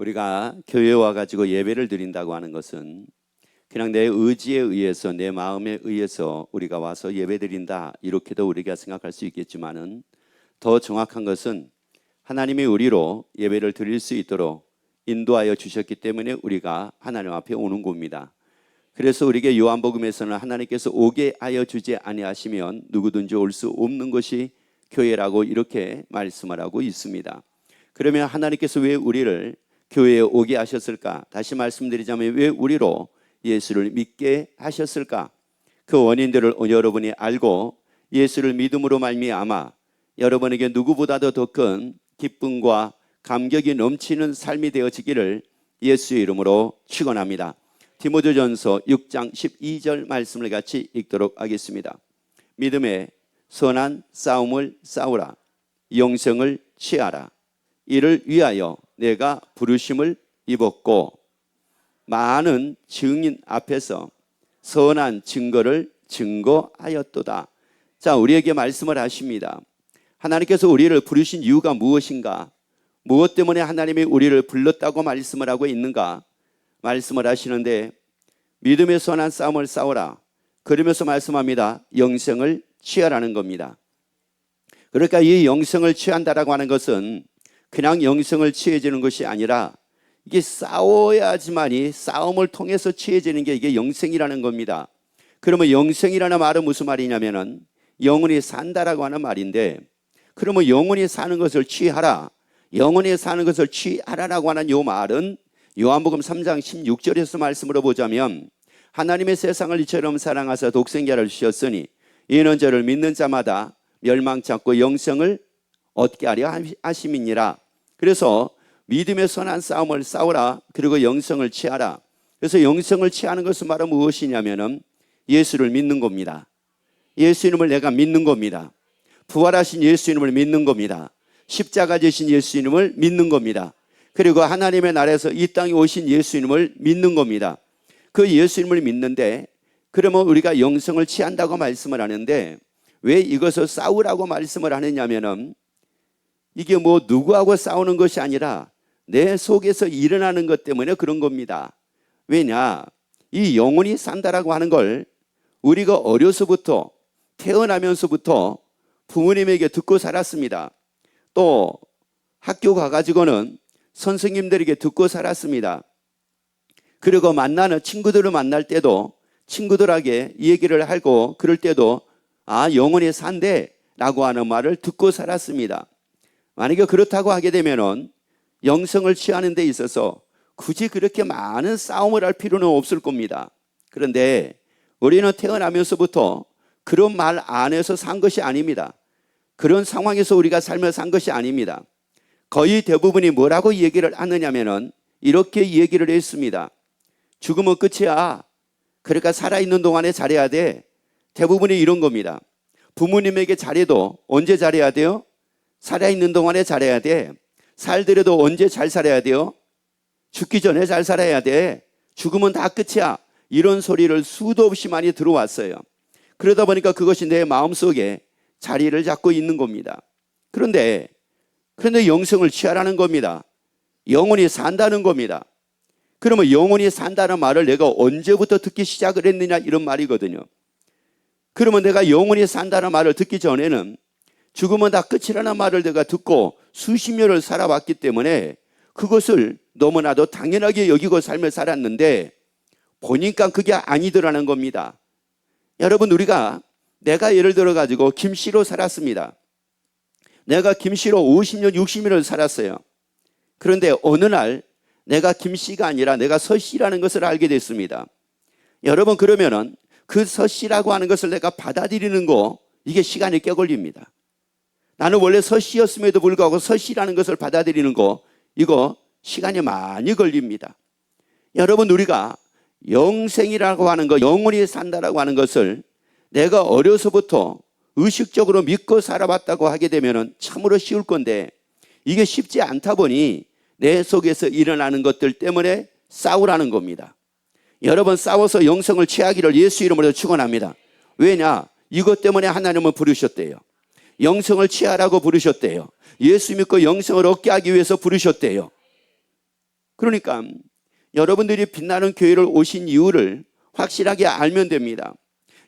우리가 교회에 와가지고 예배를 드린다고 하는 것은 그냥 내 의지에 의해서, 내 마음에 의해서 우리가 와서 예배 드린다, 이렇게도 우리가 생각할 수 있겠지만은, 더 정확한 것은 하나님이 우리로 예배를 드릴 수 있도록 인도하여 주셨기 때문에 우리가 하나님 앞에 오는 겁니다. 그래서 우리에게 요한복음에서는 하나님께서 오게 하여 주지 아니하시면 누구든지 올 수 없는 것이 교회라고 이렇게 말씀을 하고 있습니다. 그러면 하나님께서 왜 우리를 교회에 오게 하셨을까? 다시 말씀드리자면 왜 우리로 예수를 믿게 하셨을까? 그 원인들을 여러분이 알고 예수를 믿음으로 말미암아 여러분에게 누구보다도 더 큰 기쁨과 감격이 넘치는 삶이 되어지기를 예수의 이름으로 축원합니다. 디모데전서 6장 12절 말씀을 같이 읽도록 하겠습니다. 믿음의 선한 싸움을 싸우라. 영생을 취하라. 이를 위하여 내가 부르심을 입었고 많은 증인 앞에서 선한 증거를 증거하였도다. 자, 우리에게 말씀을 하십니다. 하나님께서 우리를 부르신 이유가 무엇인가? 무엇 때문에 하나님이 우리를 불렀다고 말씀을 하고 있는가? 말씀을 하시는데 믿음의 선한 싸움을 싸우라. 그러면서 말씀합니다. 영생을 취하라는 겁니다. 그러니까 이 영생을 취한다라고 하는 것은 그냥 영생을 취해지는 것이 아니라 이게 싸워야지만이, 싸움을 통해서 취해지는 게 이게 영생이라는 겁니다. 그러면 영생이라는 말은 무슨 말이냐면은 영원히 산다라고 하는 말인데, 그러면 영원히 사는 것을 취하라, 영원히 사는 것을 취하라라고 하는 이 말은 요한복음 3장 16절에서 말씀으로 보자면 하나님의 세상을 이처럼 사랑하사 독생자를 주셨으니 이는 저를 믿는 자마다 멸망치 않고 영생을 얻게 하려 하심이니라. 그래서 믿음의 선한 싸움을 싸우라. 그리고 영생을 취하라. 그래서 영생을 취하는 것은 바로 무엇이냐면은 예수를 믿는 겁니다. 예수 이름을 내가 믿는 겁니다. 부활하신 예수 이름을 믿는 겁니다. 십자가 지신 예수 이름을 믿는 겁니다. 그리고 하나님의 나라에서 이 땅에 오신 예수 이름을 믿는 겁니다. 그 예수 이름을 믿는데, 그러면 우리가 영생을 취한다고 말씀을 하는데 왜 이것을 싸우라고 말씀을 하느냐면은 이게 뭐 누구하고 싸우는 것이 아니라 내 속에서 일어나는 것 때문에 그런 겁니다. 왜냐? 이 영혼이 산다라고 하는 걸 우리가 어려서부터, 태어나면서부터 부모님에게 듣고 살았습니다. 또 학교 가가지고는 선생님들에게 듣고 살았습니다. 그리고 만나는 친구들을 만날 때도 친구들에게 얘기를 하고 그럴 때도 영혼이 산대 라고 하는 말을 듣고 살았습니다. 만약에 그렇다고 하게 되면은 영생을 취하는 데 있어서 굳이 그렇게 많은 싸움을 할 필요는 없을 겁니다. 그런데 우리는 태어나면서부터 그런 말 안에서 산 것이 아닙니다. 그런 상황에서 우리가 삶을 산 것이 아닙니다. 거의 대부분이 뭐라고 얘기를 하느냐면은 이렇게 얘기를 했습니다. 죽으면 끝이야. 그러니까 살아있는 동안에 잘해야 돼. 대부분이 이런 겁니다. 부모님에게 잘해도 언제 잘해야 돼요? 살아있는 동안에 잘해야 돼. 살더라도 언제 잘 살아야 돼요? 죽기 전에 잘 살아야 돼. 죽으면 다 끝이야. 이런 소리를 수도 없이 많이 들어왔어요. 그러다 보니까 그것이 내 마음속에 자리를 잡고 있는 겁니다. 그런데 영생을 취하라는 겁니다. 영원히 산다는 겁니다. 그러면 영원히 산다는 말을 내가 언제부터 듣기 시작을 했느냐, 이런 말이거든요. 그러면 내가 영원히 산다는 말을 듣기 전에는 죽으면 다 끝이라는 말을 내가 듣고 수십 년을 살아왔기 때문에 그것을 너무나도 당연하게 여기고 삶을 살았는데 보니까 그게 아니더라는 겁니다. 여러분, 내가 예를 들어 가지고 김씨로 살았습니다. 내가 김씨로 50년, 60년을 살았어요. 그런데 어느 날 내가 김씨가 아니라 내가 서씨라는 것을 알게 됐습니다. 여러분, 그러면은 그 서씨라고 하는 것을 내가 받아들이는 거, 이게 시간이 꽤 걸립니다. 나는 원래 서씨였음에도 불구하고 서씨라는 것을 받아들이는 거, 이거 시간이 많이 걸립니다. 여러분, 우리가 영생이라고 하는 거, 영원히 산다라고 하는 것을 내가 어려서부터 의식적으로 믿고 살아왔다고 하게 되면 참으로 쉬울 건데 이게 쉽지 않다 보니 내 속에서 일어나는 것들 때문에 싸우라는 겁니다. 여러분, 싸워서 영생을 취하기를 예수 이름으로 축원합니다. 왜냐? 이것 때문에 하나님은 부르셨대요. 영생을 취하라고 부르셨대요. 예수 믿고 영생을 얻게 하기 위해서 부르셨대요. 그러니까 여러분들이 빛나는 교회를 오신 이유를 확실하게 알면 됩니다.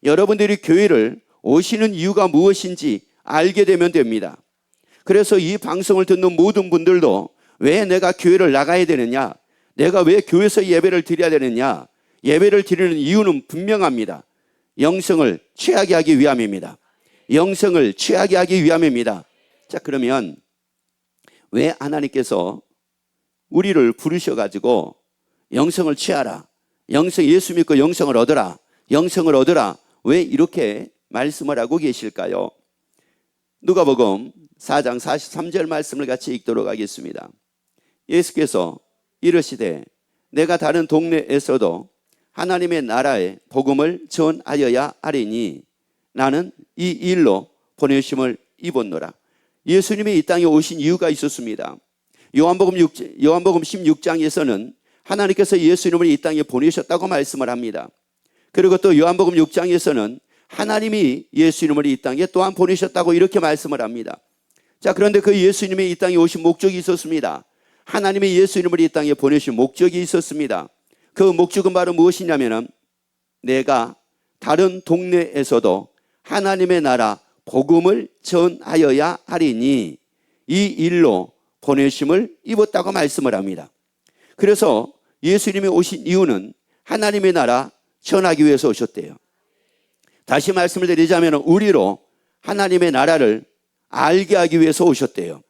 여러분들이 교회를 오시는 이유가 무엇인지 알게 되면 됩니다. 그래서 이 방송을 듣는 모든 분들도 왜 내가 교회를 나가야 되느냐, 내가 왜 교회에서 예배를 드려야 되느냐, 예배를 드리는 이유는 분명합니다. 영성을 취하게 하기 위함입니다. 영성을 취하게 하기 위함입니다. 자, 그러면 왜 하나님께서 우리를 부르셔가지고 영성을 취하라, 영성, 예수 믿고 영성을 얻어라, 영성을 얻어라, 왜 이렇게 말씀을 하고 계실까요? 누가복음 4장 43절 말씀을 같이 읽도록 하겠습니다. 예수께서 이르시되 내가 다른 동네에서도 하나님의 나라의 복음을 전하여야 하리니 나는 이 일로 보내심을 입었노라. 예수님이 이 땅에 오신 이유가 있었습니다. 요한복음 16장에서는 하나님께서 예수님을 이 땅에 보내셨다고 말씀을 합니다. 그리고 또 요한복음 6장에서는 하나님이 예수님을 이 땅에 또한 보내셨다고 이렇게 말씀을 합니다. 자, 그런데 그 예수님이 이 땅에 오신 목적이 있었습니다. 하나님이 예수님을 이 땅에 보내신 목적이 있었습니다. 그 목적은 바로 무엇이냐면은 내가 다른 동네에서도 하나님의 나라 복음을 전하여야 하리니 이 일로 보내심을 입었다고 말씀을 합니다. 그래서 예수님이 오신 이유는 하나님의 나라 전하기 위해서 오셨대요. 다시 말씀을 드리자면 우리로 하나님의 나라를 알게 하기 위해서 오셨대요.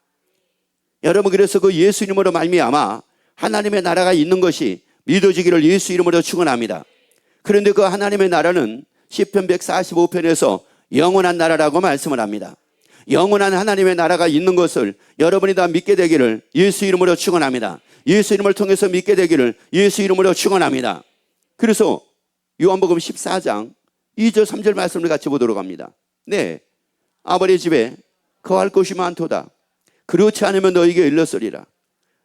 여러분, 그래서 그 예수님으로 말미암아 하나님의 나라가 있는 것이 믿어지기를 예수 이름으로 축원합니다. 그런데 그 하나님의 나라는 시편 145편에서 영원한 나라라고 말씀을 합니다. 영원한 하나님의 나라가 있는 것을 여러분이 다 믿게 되기를 예수 이름으로 축원합니다. 예수 이름을 통해서 믿게 되기를 예수 이름으로 축원합니다. 그래서 요한복음 14장 2절 3절 말씀을 같이 보도록 합니다. 네, 아버지 집에 거할 곳이 많도다. 그렇지 않으면 너에게 일렀으리라.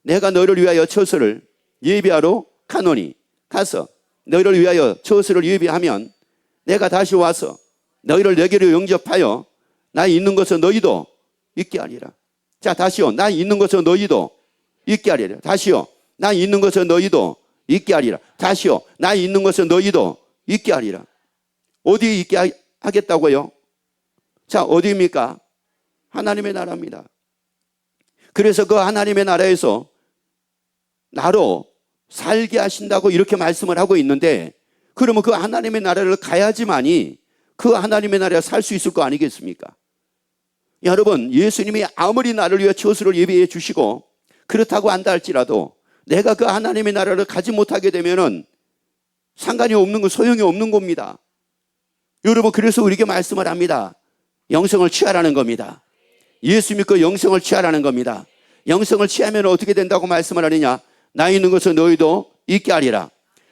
내가 너를 위하여 처소를 예비하러 가노니 가서 너희를 위하여 처소를 예비하면 내가 다시 와서 너희를 내게로 영접하여 나 있는 곳에 너희도 있게 하리라. 자, 다시요. 나 있는 곳에 너희도 있게 하리라. 다시요. 나 있는 곳에 너희도 있게 하리라. 다시요. 나 있는 곳에 너희도 있게 하리라. 어디에 있게 하겠다고요? 자, 어디입니까? 하나님의 나라입니다. 그래서 그 하나님의 나라에서 나로 살게 하신다고 이렇게 말씀을 하고 있는데, 그러면 그 하나님의 나라를 가야지만이 그 하나님의 나라에 살 수 있을 거 아니겠습니까? 여러분, 예수님이 아무리 나를 위해 처소를 예비해 주시고 그렇다고 한다 할지라도 내가 그 하나님의 나라를 가지 못하게 되면은 상관이 없는 건 소용이 없는 겁니다. 여러분, 그래서 우리에게 말씀을 합니다. 영성을 취하라는 겁니다. 예수 믿고 영성을 취하라는 겁니다. 영성을 취하면 어떻게 된다고 말씀을 하느냐? 나 있는 것은 너희도 있게 하리라.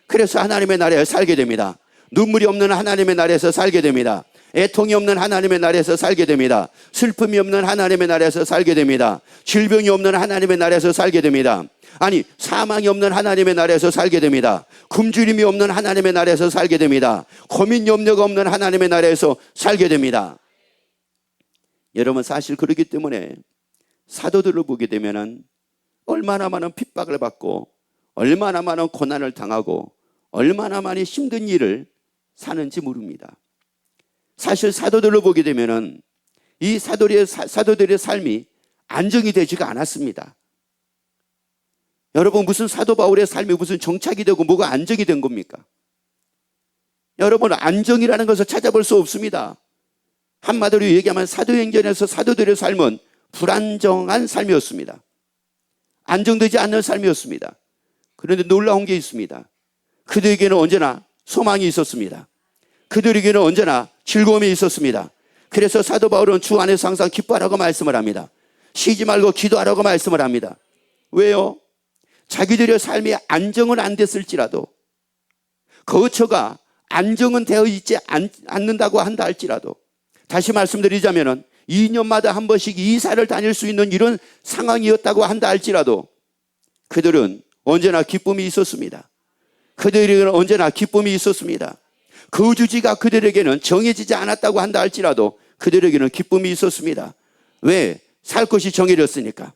그래서 하나님의 나라에 살게 됩니다. 눈물이 없는 하나님의 나라에서 살게 됩니다. 애통이 없는 하나님의 나라에서 살게 됩니다. 슬픔이 없는 하나님의 나라에서 살게 됩니다. 질병이 없는 하나님의 나라에서 살게 됩니다. 아니, 사망이 없는 하나님의 나라에서 살게 됩니다. 굶주림이 없는 하나님의 나라에서 살게 됩니다. 고민 염려가 없는 하나님의 나라에서 살게 됩니다. 여러분, 사실 그렇기 때문에 사도들을 보게 되면은 얼마나 많은 핍박을 받고 얼마나 많은 고난을 당하고 얼마나 많이 힘든 일을 사는지 모릅니다. 사실 사도들을 보게 되면은 이 사도들의 삶이 안정이 되지가 않았습니다. 여러분, 무슨 사도 바울의 삶이 무슨 정착이 되고 뭐가 안정이 된 겁니까? 여러분, 안정이라는 것을 찾아볼 수 없습니다. 한마디로 얘기하면 사도행전에서 사도들의 삶은 불안정한 삶이었습니다. 안정되지 않는 삶이었습니다. 그런데 놀라운 게 있습니다. 그들에게는 언제나 소망이 있었습니다. 그들에게는 언제나 즐거움이 있었습니다. 그래서 사도 바울은 주 안에서 항상 기뻐하라고 말씀을 합니다. 쉬지 말고 기도하라고 말씀을 합니다. 왜요? 자기들의 삶이 안정은 안 됐을지라도, 거처가 안정은 되어 있지 않는다고 한다 할지라도, 다시 말씀드리자면 2년마다 한 번씩 이사를 다닐 수 있는 이런 상황이었다고 한다 할지라도 그들은 언제나 기쁨이 있었습니다. 그들에게는 언제나 기쁨이 있었습니다. 거주지가 그들에게는 정해지지 않았다고 한다 할지라도 그들에게는 기쁨이 있었습니다. 왜? 살 것이 정해졌으니까.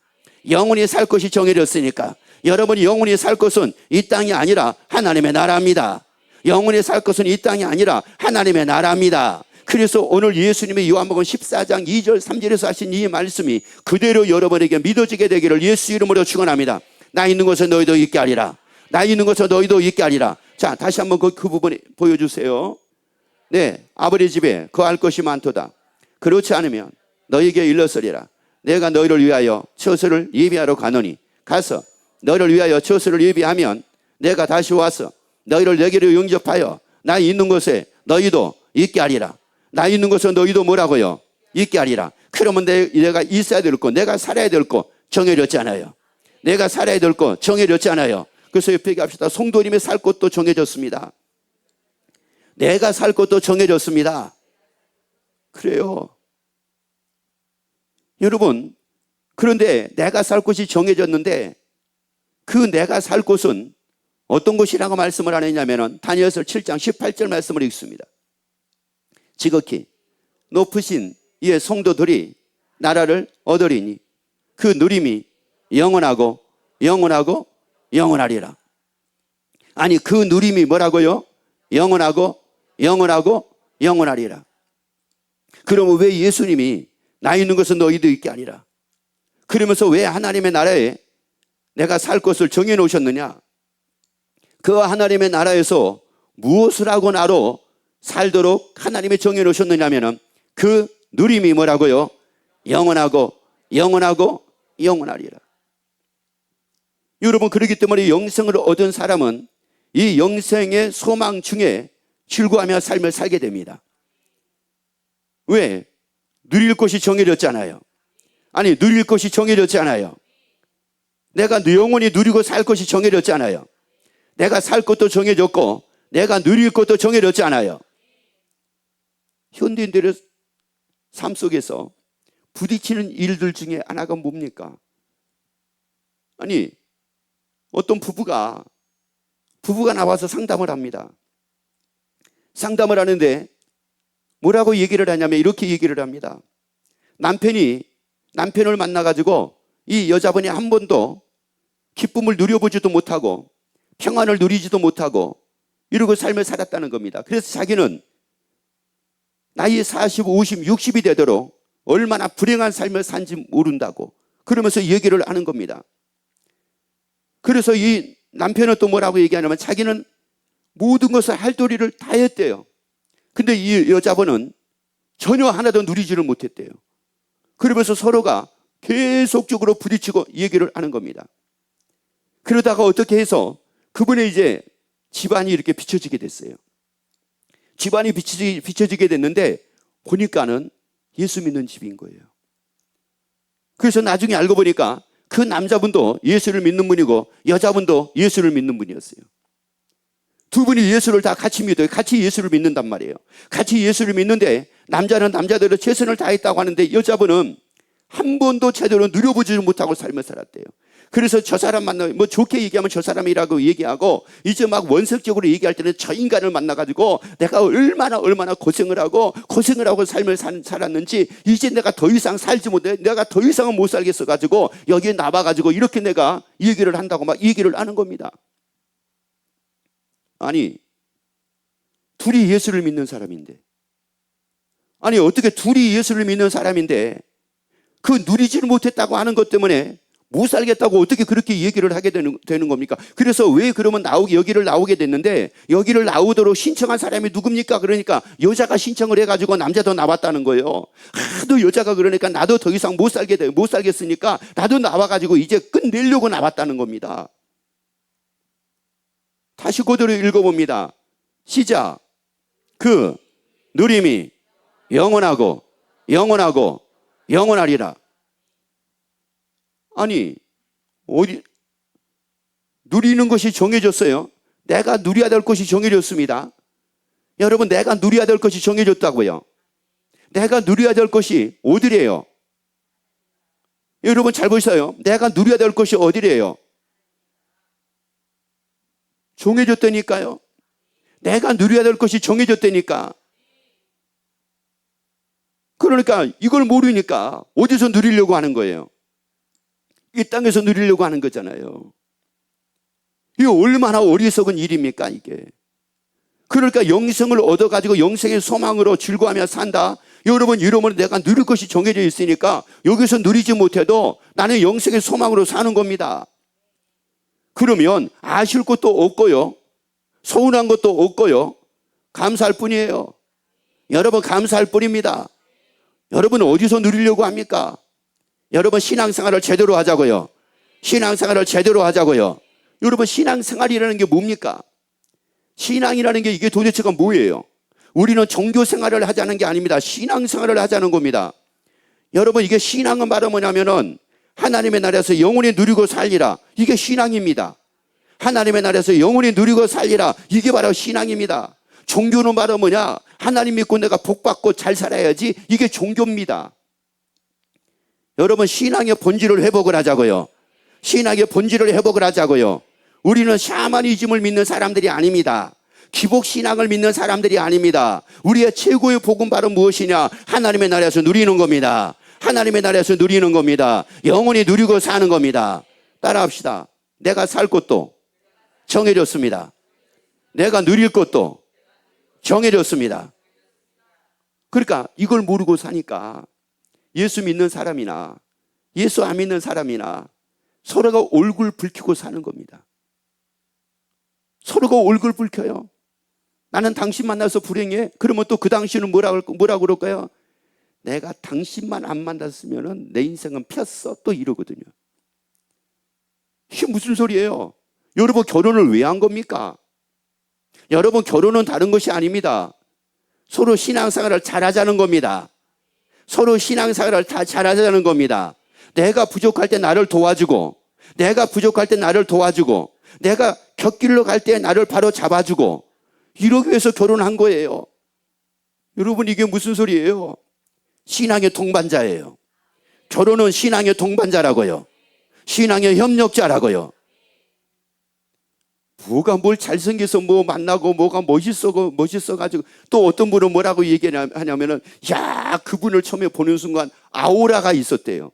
영원히 살 것이 정해졌으니까. 여러분이 영원히 살 것은 이 땅이 아니라 하나님의 나라입니다. 영원히 살 것은 이 땅이 아니라 하나님의 나라입니다. 그래서 오늘 예수님의 요한복음 14장 2절 3절에서 하신 이 말씀이 그대로 여러분에게 믿어지게 되기를 예수 이름으로 축원합니다. 나 있는 곳에 너희도 있게 하리라. 나 있는 곳에 너희도 있게 하리라. 자, 다시 한번 그 부분 보여주세요. 네, 아버지 집에 거할 것이 많도다. 그렇지 않으면 너희에게 일렀으리라. 내가 너희를 위하여 처소를 예비하러 가노니 가서 너희를 위하여 처소를 예비하면 내가 다시 와서 너희를 내게로 영접하여 나 있는 곳에 너희도 있게 하리라. 나 있는 곳에 너희도 뭐라고요? 있게 하리라. 그러면 내가 있어야 될 거, 내가 살아야 될 거 정해졌잖아요. 내가 살아야 될 거 정해졌잖아요. 그래서 옆에 얘기합시다. 성도님이 살 곳도 정해졌습니다. 내가 살 곳도 정해졌습니다. 그래요. 여러분, 그런데 내가 살 곳이 정해졌는데 그 내가 살 곳은 어떤 곳이라고 말씀을 안 했냐면 다니엘서 7장 18절 말씀을 읽습니다. 지극히 높으신 이의 성도들이 나라를 얻으리니 그 누림이 영원하고 영원하고 영원하리라. 아니, 그 누림이 뭐라고요? 영원하고 영원하고 영원하리라. 그러면 왜 예수님이 나 있는 것은 너희도 있게 하리라, 그러면서 왜 하나님의 나라에 내가 살 것을 정해 놓으셨느냐? 그 하나님의 나라에서 무엇을 하고 나로 살도록 하나님이 정해 놓으셨느냐면 그 누림이 뭐라고요? 영원하고 영원하고 영원하리라. 여러분, 그렇기 때문에 영생을 얻은 사람은 이 영생의 소망 중에 즐거워하며 삶을 살게 됩니다. 왜? 누릴 것이 정해졌잖아요. 아니, 누릴 것이 정해졌잖아요. 내가 영원히 누리고 살 것이 정해졌잖아요. 내가 살 것도 정해졌고 내가 누릴 것도 정해졌잖아요. 현대인들의 삶 속에서 부딪히는 일들 중에 하나가 뭡니까? 아니, 어떤 부부가 나와서 상담을 합니다. 상담을 하는데 뭐라고 얘기를 하냐면 이렇게 얘기를 합니다. 남편을 만나가지고 이 여자분이 한 번도 기쁨을 누려보지도 못하고 평안을 누리지도 못하고 이러고 삶을 살았다는 겁니다. 그래서 자기는 나이 40, 50, 60이 되도록 얼마나 불행한 삶을 산지 모른다고 그러면서 얘기를 하는 겁니다. 그래서 이 남편은 또 뭐라고 얘기하냐면 자기는 모든 것을 할 도리를 다 했대요. 근데 이 여자분은 전혀 하나도 누리지를 못했대요. 그러면서 서로가 계속적으로 부딪히고 얘기를 하는 겁니다. 그러다가 어떻게 해서 그분의 이제 집안이 이렇게 비춰지게 됐어요. 집안이 비춰지게 됐는데 보니까는 예수 믿는 집인 거예요. 그래서 나중에 알고 보니까 그 남자분도 예수를 믿는 분이고 여자분도 예수를 믿는 분이었어요. 두 분이 예수를 다 같이 믿어요. 같이 예수를 믿는단 말이에요. 같이 예수를 믿는데 남자는 남자대로 최선을 다했다고 하는데 여자분은 한 번도 제대로 누려보지 못하고 삶을 살았대요. 그래서 저 사람 만나면 뭐 좋게 얘기하면 저 사람이라고 얘기하고 이제 막 원색적으로 얘기할 때는 저 인간을 만나가지고 내가 얼마나 고생을 하고 삶을 살았는지 이제 내가 더 이상 살지 못해, 내가 더 이상은 못 살겠어 가지고 여기에 나와가지고 이렇게 내가 얘기를 한다고 막 얘기를 하는 겁니다. 아니, 둘이 예수를 믿는 사람인데, 아니 어떻게 둘이 예수를 믿는 사람인데 그 누리지를 못했다고 하는 것 때문에 못 살겠다고 어떻게 그렇게 얘기를 하게 되는 겁니까? 그래서 왜 그러면 여기를 나오게 됐는데 여기를 나오도록 신청한 사람이 누굽니까? 그러니까 여자가 신청을 해가지고 남자도 나왔다는 거예요. 하도 여자가 그러니까 나도 더 이상 못 살겠으니까 나도 나와가지고 이제 끝내려고 나왔다는 겁니다. 다시 그대로 읽어봅니다. 시작. 그 누림이 영원하고 영원하고 영원하리라. 아니, 어디 누리는 것이 정해졌어요. 내가 누려야 될 것이 정해졌습니다. 여러분, 내가 누려야 될 것이 정해졌다고요. 내가 누려야 될 것이 어디래요? 여러분 잘 보세요. 내가 누려야 될 것이 어디래요? 정해졌다니까요. 내가 누려야 될 것이 정해졌다니까. 그러니까 이걸 모르니까 어디서 누리려고 하는 거예요? 이 땅에서 누리려고 하는 거잖아요. 이게 얼마나 어리석은 일입니까 이게. 그러니까 영생을 얻어가지고 영생의 소망으로 즐거워하며 산다. 여러분 이러면 내가 누릴 것이 정해져 있으니까 여기서 누리지 못해도 나는 영생의 소망으로 사는 겁니다. 그러면 아쉬울 것도 없고요, 서운한 것도 없고요, 감사할 뿐이에요. 여러분 감사할 뿐입니다. 여러분 어디서 누리려고 합니까? 여러분 신앙생활을 제대로 하자고요. 신앙생활을 제대로 하자고요. 여러분 신앙생활이라는 게 뭡니까? 신앙이라는 게 이게 도대체가 뭐예요? 우리는 종교생활을 하자는 게 아닙니다. 신앙생활을 하자는 겁니다. 여러분 이게 신앙은 바로 뭐냐면은 하나님의 나라에서 영원히 누리고 살리라. 이게 신앙입니다. 하나님의 나라에서 영원히 누리고 살리라. 이게 바로 신앙입니다. 종교는 바로 뭐냐? 하나님 믿고 내가 복받고 잘 살아야지. 이게 종교입니다. 여러분 신앙의 본질을 회복을 하자고요. 신앙의 본질을 회복을 하자고요. 우리는 샤머니즘을 믿는 사람들이 아닙니다. 기복신앙을 믿는 사람들이 아닙니다. 우리의 최고의 복은 바로 무엇이냐? 하나님의 나라에서 누리는 겁니다. 하나님의 나라에서 누리는 겁니다. 영원히 누리고 사는 겁니다. 따라합시다. 내가 살 것도 정해졌습니다. 내가 누릴 것도 정해졌습니다. 그러니까 이걸 모르고 사니까 예수 믿는 사람이나 예수 안 믿는 사람이나 서로가 얼굴 붉히고 사는 겁니다. 서로가 얼굴 붉혀요. 나는 당신 만나서 불행해. 그러면 또 그 당신은 뭐라 그럴까요? 내가 당신만 안 만났으면 내 인생은 폈어. 또 이러거든요. 이게 무슨 소리예요? 여러분 결혼을 왜 한 겁니까? 여러분 결혼은 다른 것이 아닙니다. 서로 신앙생활을 잘하자는 겁니다. 서로 신앙생활을 다 잘하자는 겁니다. 내가 부족할 때 나를 도와주고, 내가 부족할 때 나를 도와주고, 내가 곁길로 갈 때 나를 바로 잡아주고, 이러기 위해서 결혼한 거예요. 여러분 이게 무슨 소리예요? 신앙의 동반자예요. 결혼은 신앙의 동반자라고요. 신앙의 협력자라고요. 뭐가 뭘 잘생겨서 뭐 만나고 뭐가 멋있어가지고 또 어떤 분은 뭐라고 얘기하냐면은 야 그분을 처음에 보는 순간 아우라가 있었대요.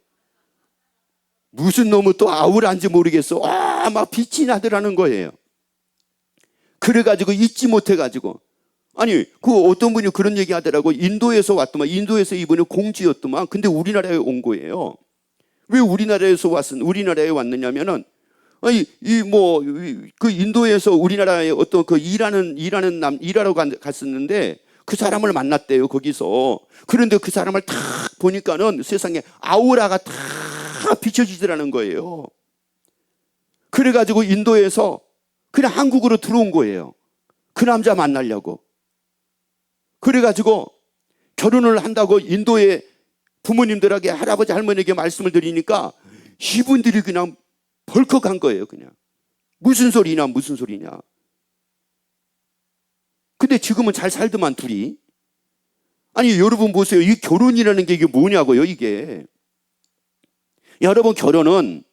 무슨 놈은 또 아우라인지 모르겠어. 막 빛이 나더라는 거예요. 그래가지고 잊지 못해가지고 아니 그 어떤 분이 그런 얘기 하더라고. 인도에서 왔더만. 인도에서 이분이 공주였더만. 근데 우리나라에 온 거예요. 왜 우리나라에 왔느냐면은 아니 그 인도에서 우리나라에 어떤 그 일하러 갔었는데 그 사람을 만났대요. 거기서. 그런데 그 사람을 딱 보니까는 세상에 아우라가 다 비춰지더라는 거예요. 그래가지고 인도에서 그냥 한국으로 들어온 거예요. 그 남자 만나려고. 그래가지고 결혼을 한다고 인도의 부모님들에게 할아버지 할머니에게 말씀을 드리니까 이분들이 그냥 벌컥한 거예요. 그냥 무슨 소리냐. 근데 지금은 잘 살더만 둘이. 아니 여러분 보세요. 이 결혼이라는 게 이게 뭐냐고요. 이게 여러분 결혼은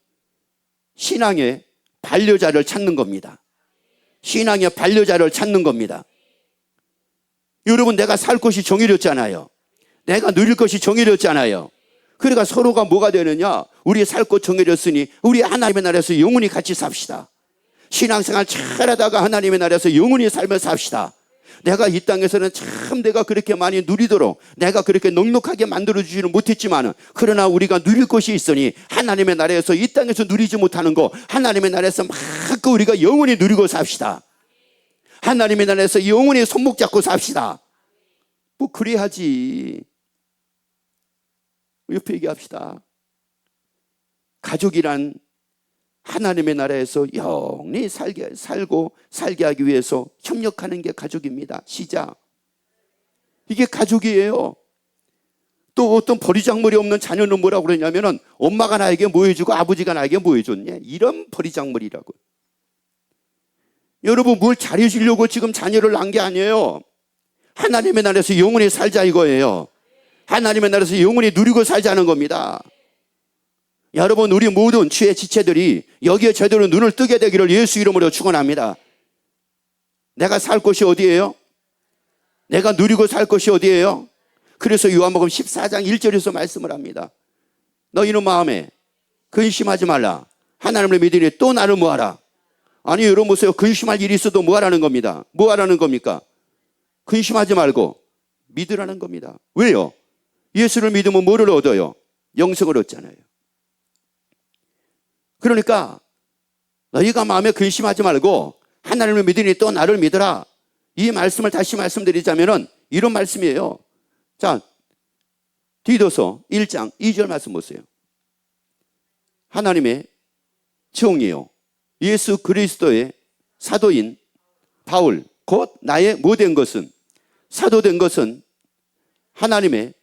신앙의 반려자를 찾는 겁니다. 신앙의 반려자를 찾는 겁니다. 여러분 내가 살 것이 정해졌잖아요. 내가 누릴 것이 정해졌잖아요. 그러니까 서로가 뭐가 되느냐? 우리 살 것 정해졌으니 우리 하나님의 나라에서 영원히 같이 삽시다. 신앙생활 잘하다가 하나님의 나라에서 영원히 살며 삽시다. 내가 이 땅에서는 참 내가 그렇게 많이 누리도록 내가 그렇게 넉넉하게 만들어주지는 못했지만 그러나 우리가 누릴 것이 있으니 하나님의 나라에서 이 땅에서 누리지 못하는 거 하나님의 나라에서 막 우리가 영원히 누리고 삽시다. 하나님의 나라에서 영원히 손목 잡고 삽시다. 뭐 그래야지. 옆에 얘기합시다. 가족이란 하나님의 나라에서 영원히 살게 하기 위해서 협력하는 게 가족입니다. 시작. 이게 가족이에요. 또 어떤 버리장머리 없는 자녀는 뭐라고 그러냐면은 엄마가 나에게 뭐 해주고 아버지가 나에게 뭐 해줬냐. 이런 버리장머리라고. 여러분 뭘 잘해주려고 지금 자녀를 낳은 게 아니에요. 하나님의 나라에서 영원히 살자 이거예요. 하나님의 나라에서 영원히 누리고 살자는 겁니다. 여러분 우리 모든 주의 지체들이 여기에 제대로 눈을 뜨게 되기를 예수 이름으로 축원합니다. 내가 살 곳이 어디예요? 내가 누리고 살 곳이 어디예요? 그래서 요한복음 14장 1절에서 말씀을 합니다. 너희는 마음에 근심하지 말라. 하나님을 믿으니 또 나를 뭐하라. 아니 여러분 보세요. 근심할 일이 있어도 뭐하라는 겁니다. 뭐하라는 겁니까? 근심하지 말고 믿으라는 겁니다. 왜요? 예수를 믿으면 뭐를 얻어요? 영생을 얻잖아요. 그러니까 너희가 마음에 근심하지 말고 하나님을 믿으니 또 나를 믿으라. 이 말씀을 다시 말씀드리자면은 이런 말씀이에요. 자, 디도서 1장 2절 말씀 보세요. 하나님의 종이요 예수 그리스도의 사도인 바울 곧 나의 모된 것은 사도된 것은 하나님의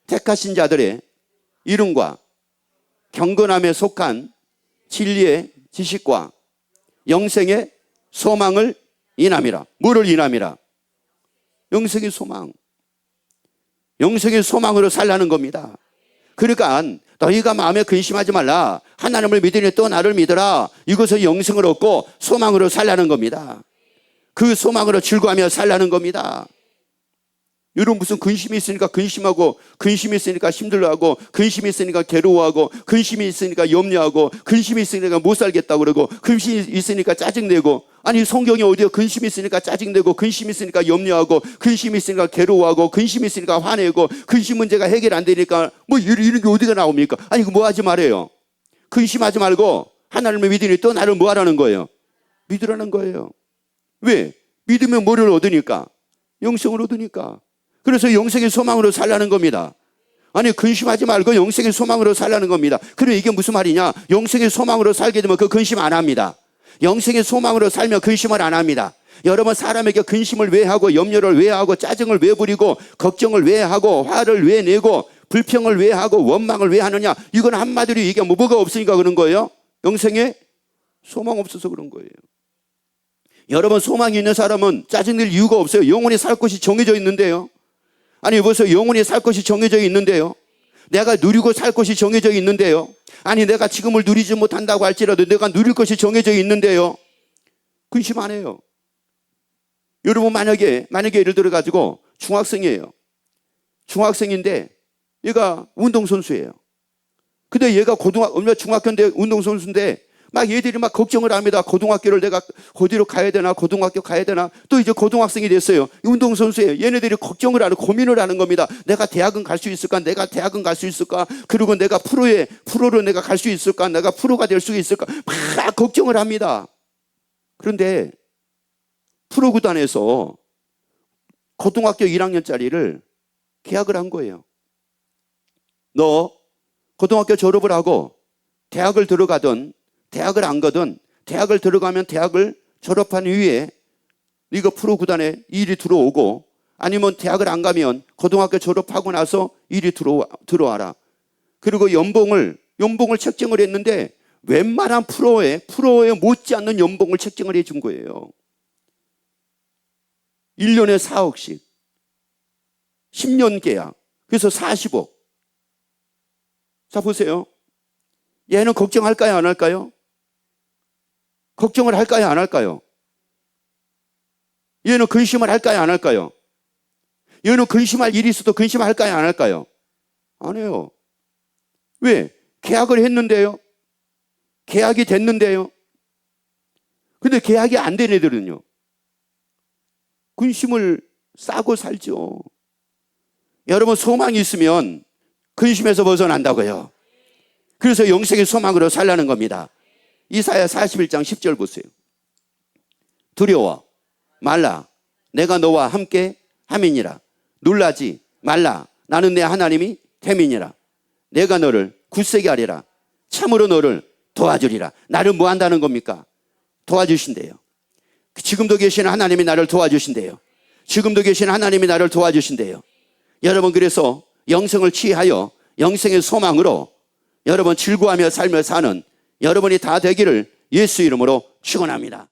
택하신 자들의 이름과 경건함에 속한 진리의 지식과 영생의 소망을 인함이라. 뭐를 인함이라? 영생의 소망. 영생의 소망으로 살라는 겁니다. 그러니까 너희가 마음에 근심하지 말라. 하나님을 믿으니 또 나를 믿어라. 이것을 영생을 얻고 소망으로 살라는 겁니다. 그 소망으로 즐거워하며 살라는 겁니다. 여러분 무슨 근심이 있으니까 근심하고, 근심이 있으니까 힘들어하고, 근심이 있으니까 괴로워하고, 근심이 있으니까 염려하고, 근심이 있으니까 못 살겠다고 그러고, 근심이 있으니까 짜증내고. 아니 성경이 어디요? 근심이 있으니까 짜증내고, 근심이 있으니까 염려하고, 근심이 있으니까 괴로워하고, 근심이 있으니까 화내고, 근심 문제가 해결 안 되니까 뭐 이런 게 어디가 나옵니까? 아니 뭐 하지 말아요. 근심하지 말고 하나님을 믿으니 또 나를 뭐 하라는 거예요? 믿으라는 거예요. 왜? 믿으면 뭐를 얻으니까? 영생을 얻으니까. 그래서 영생의 소망으로 살라는 겁니다. 아니 근심하지 말고 영생의 소망으로 살라는 겁니다. 그럼 이게 무슨 말이냐? 영생의 소망으로 살게 되면 그 근심 안 합니다. 영생의 소망으로 살면 근심을 안 합니다. 여러분 사람에게 근심을 왜 하고 염려를 왜 하고 짜증을 왜 부리고 걱정을 왜 하고 화를 왜 내고 불평을 왜 하고 원망을 왜 하느냐? 이건 한마디로 이게 뭐가 없으니까 그런 거예요. 영생에 소망 없어서 그런 거예요. 여러분 소망이 있는 사람은 짜증낼 이유가 없어요. 영원히 살 것이 정해져 있는데요. 아니 벌써 영원히 살 것이 정해져 있는데요. 내가 누리고 살 것이 정해져 있는데요. 아니 내가 지금을 누리지 못한다고 할지라도 내가 누릴 것이 정해져 있는데요. 근심 안 해요. 여러분 만약에 예를 들어 가지고 중학생이에요. 중학생인데 얘가 운동선수예요. 근데 얘가 중학교인데 운동선수인데 막 얘들이 막 걱정을 합니다. 고등학교를 내가 어디로 가야 되나, 고등학교 가야 되나. 또 이제 고등학생이 됐어요. 운동선수예요. 얘네들이 걱정을 하는, 고민을 하는 겁니다. 내가 대학은 갈 수 있을까? 내가 대학은 갈 수 있을까? 그리고 내가 프로로 내가 갈 수 있을까? 내가 프로가 될 수 있을까? 막 걱정을 합니다. 그런데 프로 구단에서 고등학교 1학년짜리를 계약을 한 거예요. 너 고등학교 졸업을 하고 대학을 들어가든 대학을 안 가든 대학을 들어가면 대학을 졸업한 이후에 이거 프로 구단에 일이 들어오고 아니면 대학을 안 가면 고등학교 졸업하고 나서 일이 들어와라. 그리고 연봉을 책정을 했는데 웬만한 프로에 못지않는 연봉을 책정을 해준 거예요. 1년에 4억씩 10년 계약. 그래서 40억. 자 보세요. 얘는 걱정할까요 안 할까요? 걱정을 할까요 안 할까요? 얘는 근심을 할까요 안 할까요? 얘는 근심할 일이 있어도 근심할까요 안 할까요? 안 해요. 왜? 계약을 했는데요. 계약이 됐는데요. 근데 계약이 안 된 애들은요. 근심을 싸고 살죠. 여러분 소망이 있으면 근심에서 벗어난다고요. 그래서 영생의 소망으로 살라는 겁니다. 이사야 41장 10절 보세요. 두려워 말라 내가 너와 함께 함이니라. 놀라지 말라 나는 내 하나님이 됨이니라. 내가 너를 굳세게 하리라. 참으로 너를 도와주리라. 나를 뭐 한다는 겁니까? 도와주신대요. 지금도 계시는 하나님이 나를 도와주신대요. 지금도 계시는 하나님이 나를 도와주신대요. 여러분 그래서 영생을 취하여 영생의 소망으로 여러분 즐거워하며 살며 사는 여러분이 다 되기를 예수 이름으로 축원합니다.